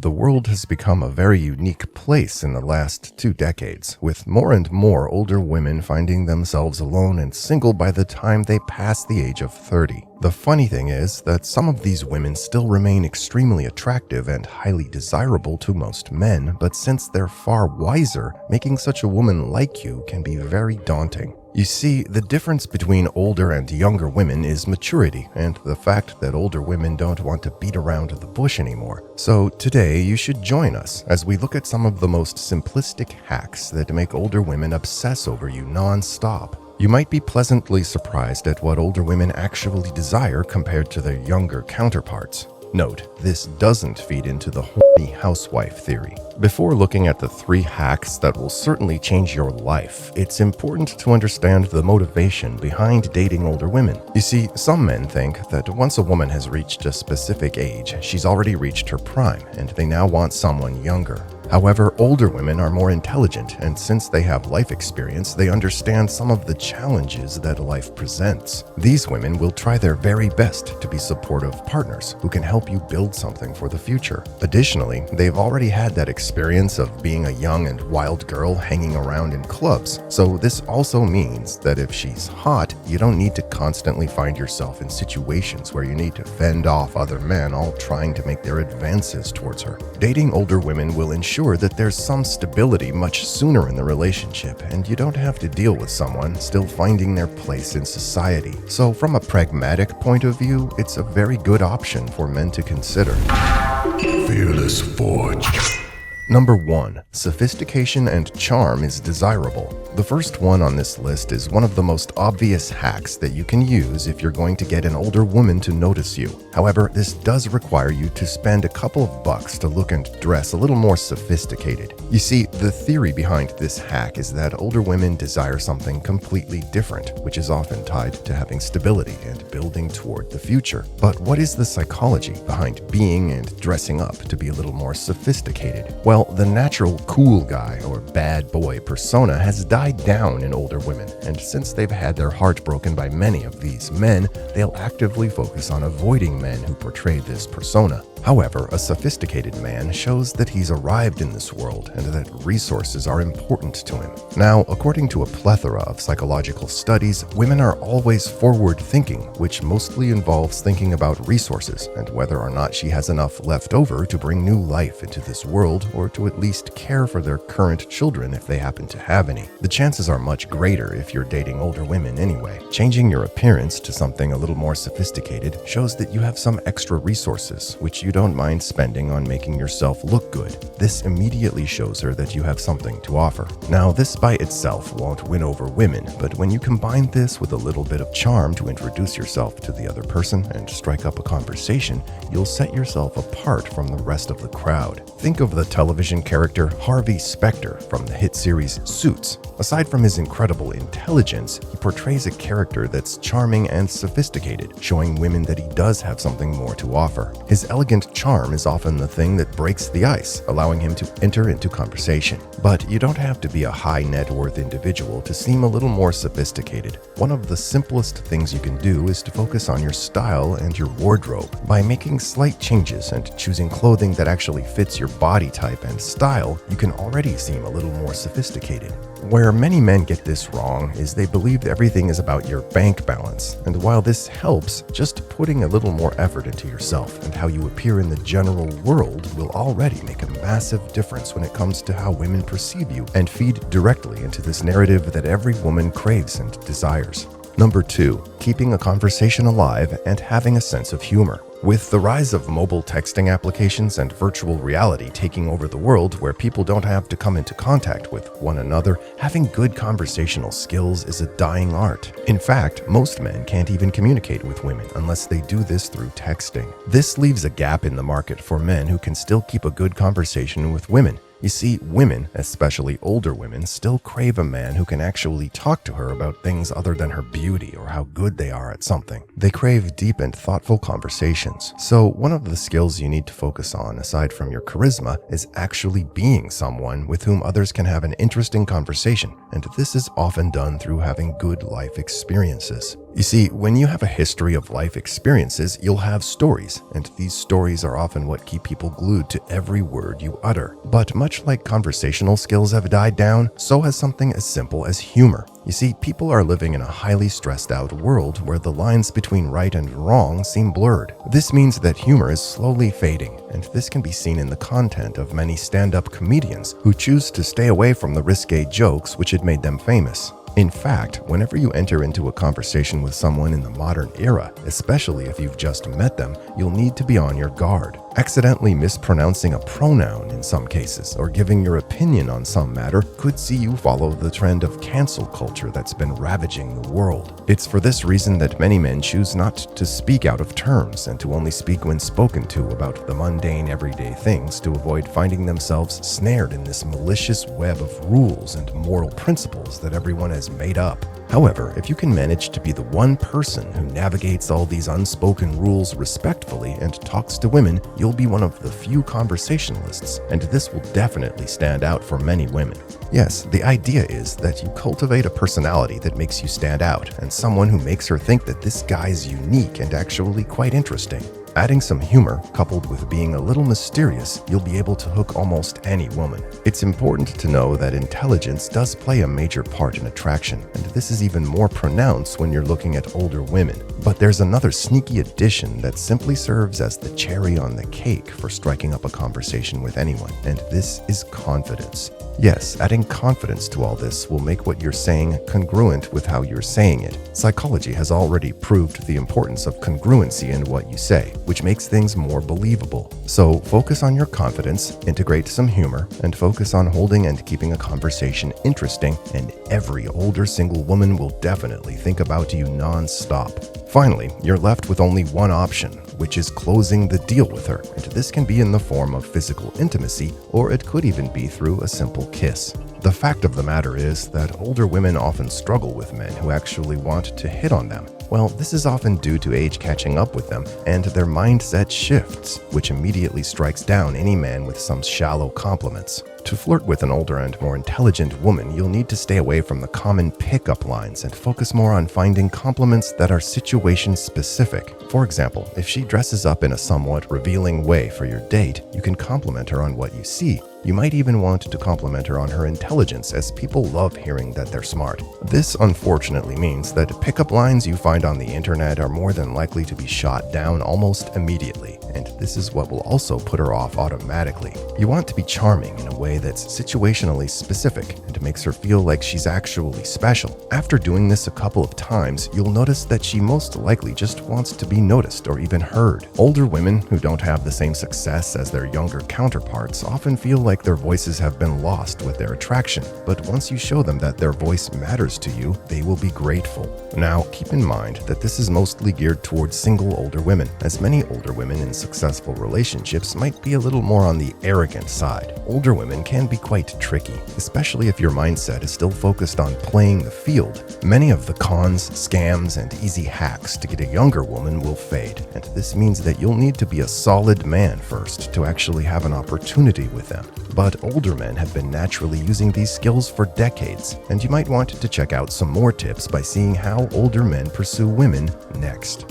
The world has become a very unique place in the last 2 decades, with more and more older women finding themselves alone and single by the time they pass the age of 30. The funny thing is that some of these women still remain extremely attractive and highly desirable to most men, but since they're far wiser, making such a woman like you can be very daunting. You see, the difference between older and younger women is maturity and the fact that older women don't want to beat around the bush anymore. So today you should join us as we look at some of the most simplistic hacks that make older women obsess over you non-stop. You might be pleasantly surprised at what older women actually desire compared to their younger counterparts. Note, this doesn't feed into the horny housewife theory. Before looking at the 3 hacks that will certainly change your life, it's important to understand the motivation behind dating older women. You see, some men think that once a woman has reached a specific age, she's already reached her prime, and they now want someone younger. However, older women are more intelligent, and since they have life experience, they understand some of the challenges that life presents. These women will try their very best to be supportive partners who can help you build something for the future. Additionally, they've already had that experience of being a young and wild girl hanging around in clubs, so this also means that if she's hot, you don't need to constantly find yourself in situations where you need to fend off other men all trying to make their advances towards her. Dating older women will ensure that there's some stability much sooner in the relationship, and you don't have to deal with someone still finding their place in society. So from a pragmatic point of view, it's a very good option for men to consider. Fearless Forge. Number 1. Sophistication and charm is desirable. The first one on this list is one of the most obvious hacks that you can use if you're going to get an older woman to notice you. However, this does require you to spend a couple of bucks to look and dress a little more sophisticated. You see, the theory behind this hack is that older women desire something completely different, which is often tied to having stability and building toward the future. But what is the psychology behind being and dressing up to be a little more sophisticated? Well, the natural cool guy or bad boy persona has died down in older women, and since they've had their heart broken by many of these men, they'll actively focus on avoiding men who portray this persona. However, a sophisticated man shows that he's arrived in this world and that resources are important to him. Now, according to a plethora of psychological studies, women are always forward-thinking, which mostly involves thinking about resources and whether or not she has enough left over to bring new life into this world or to at least care for their current children if they happen to have any. The chances are much greater if you're dating older women anyway. Changing your appearance to something a little more sophisticated shows that you have some extra resources, which you don't mind spending on making yourself look good. This immediately shows her that you have something to offer. Now, this by itself won't win over women, but when you combine this with a little bit of charm to introduce yourself to the other person and strike up a conversation, you'll set yourself apart from the rest of the crowd. Think of the television character Harvey Specter from the hit series Suits. Aside from his incredible intelligence, he portrays a character that's charming and sophisticated, showing women that he does have something more to offer. His elegant charm is often the thing that breaks the ice, allowing him to enter into conversation. But you don't have to be a high net worth individual to seem a little more sophisticated. One of the simplest things you can do is to focus on your style and your wardrobe. By making slight changes and choosing clothing that actually fits your body type and style, you can already seem a little more sophisticated. Where many men get this wrong is they believe everything is about your bank balance, and while this helps, just putting a little more effort into yourself and how you appear in the general world will already make a massive difference when it comes to how women perceive you and feed directly into this narrative that every woman craves and desires. Number 2, keeping a conversation alive and having a sense of humor. With the rise of mobile texting applications and virtual reality taking over the world where people don't have to come into contact with one another, having good conversational skills is a dying art. In fact, most men can't even communicate with women unless they do this through texting. This leaves a gap in the market for men who can still keep a good conversation with women. You see, women, especially older women, still crave a man who can actually talk to her about things other than her beauty or how good they are at something. They crave deep and thoughtful conversations. So one of the skills you need to focus on, aside from your charisma, is actually being someone with whom others can have an interesting conversation, and this is often done through having good life experiences. You see, when you have a history of life experiences, you'll have stories, and these stories are often what keep people glued to every word you utter. But much like conversational skills have died down, so has something as simple as humor. You see, people are living in a highly stressed out world where the lines between right and wrong seem blurred. This means that humor is slowly fading, and this can be seen in the content of many stand-up comedians who choose to stay away from the risque jokes which had made them famous. In fact, whenever you enter into a conversation with someone in the modern era, especially if you've just met them, you'll need to be on your guard. Accidentally mispronouncing a pronoun in some cases, or giving your opinion on some matter could see you follow the trend of cancel culture that's been ravaging the world. It's for this reason that many men choose not to speak out of terms and to only speak when spoken to about the mundane everyday things to avoid finding themselves snared in this malicious web of rules and moral principles that everyone has made up. However, if you can manage to be the one person who navigates all these unspoken rules respectfully and talks to women, you'll be one of the few conversationalists, and this will definitely stand out for many women. Yes, the idea is that you cultivate a personality that makes you stand out, and someone who makes her think that this guy's unique and actually quite interesting. Adding some humor, coupled with being a little mysterious, you'll be able to hook almost any woman. It's important to know that intelligence does play a major part in attraction, and this is even more pronounced when you're looking at older women. But there's another sneaky addition that simply serves as the cherry on the cake for striking up a conversation with anyone, and this is confidence. Yes, adding confidence to all this will make what you're saying congruent with how you're saying it. Psychology has already proved the importance of congruency in what you say, which makes things more believable. So focus on your confidence, integrate some humor, and focus on holding and keeping a conversation interesting, and every older single woman will definitely think about you non-stop. Finally, you're left with only one option, which is closing the deal with her, and this can be in the form of physical intimacy, or it could even be through a simple kiss. The fact of the matter is that older women often struggle with men who actually want to hit on them. Well, this is often due to age catching up with them, and their mindset shifts, which immediately strikes down any man with some shallow compliments. To flirt with an older and more intelligent woman, you'll need to stay away from the common pickup lines and focus more on finding compliments that are situation-specific. For example, if she dresses up in a somewhat revealing way for your date, you can compliment her on what you see. You might even want to compliment her on her intelligence, as people love hearing that they're smart. This unfortunately means that pickup lines you find on the internet are more than likely to be shot down almost immediately, and this is what will also put her off automatically. You want to be charming in a way that's situationally specific and makes her feel like she's actually special. After doing this a couple of times, you'll notice that she most likely just wants to be noticed or even heard. Older women who don't have the same success as their younger counterparts often feel like their voices have been lost with their attraction, but once you show them that their voice matters to you, they will be grateful. Now, keep in mind that this is mostly geared towards single older women, as many older women in successful relationships might be a little more on the arrogant side. Older women can be quite tricky, especially if your mindset is still focused on playing the field. Many of the cons, scams, and easy hacks to get a younger woman will fade, and this means that you'll need to be a solid man first to actually have an opportunity with them. But older men have been naturally using these skills for decades, and you might want to check out some more tips by seeing how older men pursue women next.